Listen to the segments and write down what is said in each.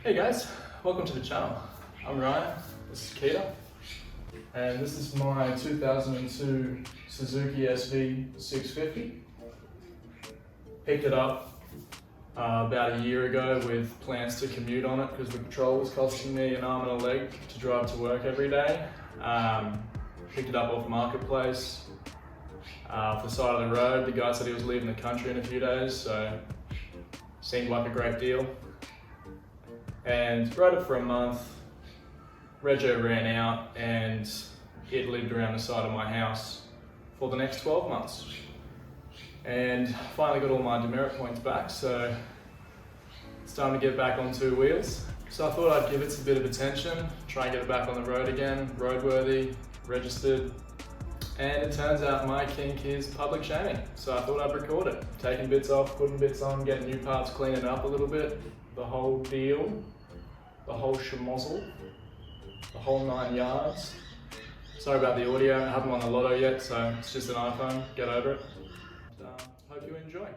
Hey guys, welcome to the channel. I'm Ryan, this is Keita, and this is my 2002 Suzuki SV650. Picked it up about a year ago with plans to commute on it because the patrol was costing me an arm and a leg to drive to work every day. Picked it up off Marketplace, off the side of the road. The guy said he was leaving the country in a few days, so seemed like a great deal. And rode it for a month. Rego ran out and it lived around the side of my house for the next 12 months. And finally got all my demerit points back, so it's time to get back on two wheels. So I thought I'd give it a bit of attention, try and get it back on the road again, roadworthy, registered. And it turns out my kink is public shaming, so I thought I'd record it. Taking bits off, putting bits on, getting new parts, cleaning it up a little bit, the whole deal. The whole schmozzle, the whole 9 yards. Sorry about the audio, I haven't won the lotto yet, so it's just an iPhone, get over it. Hope you enjoy.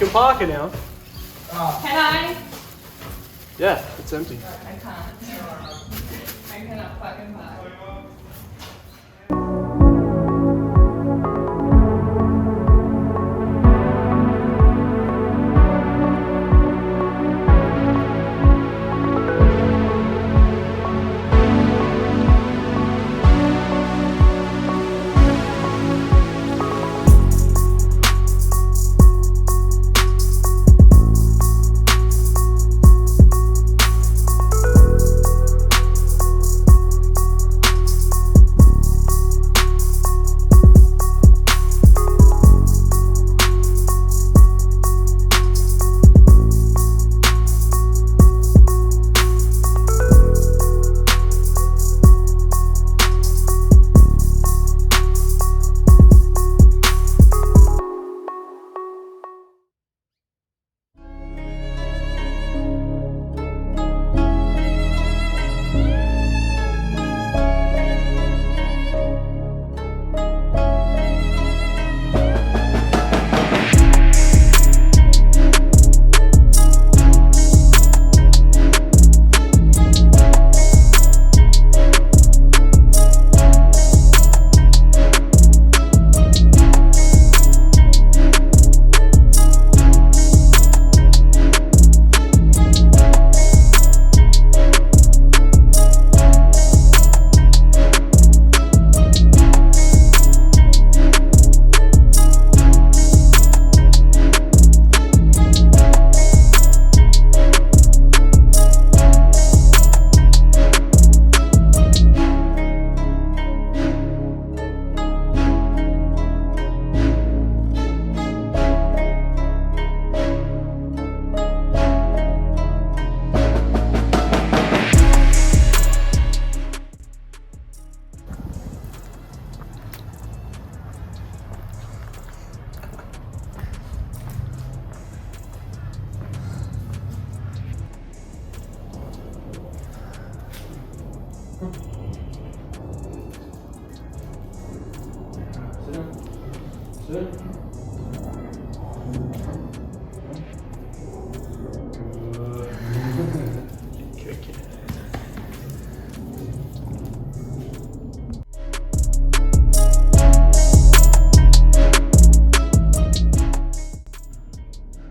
can park it now. Can I? Yeah, it's empty. I can't. I cannot fucking park.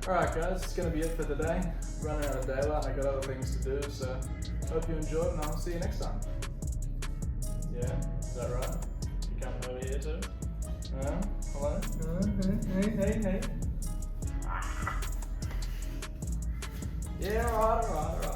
Alright guys, it's going to be it for today. Running out of daylight, I got other things to do, so hope you enjoyed and I'll see you next time. Yeah, is that right? You coming over here too? Hello? Hey. Yeah, alright.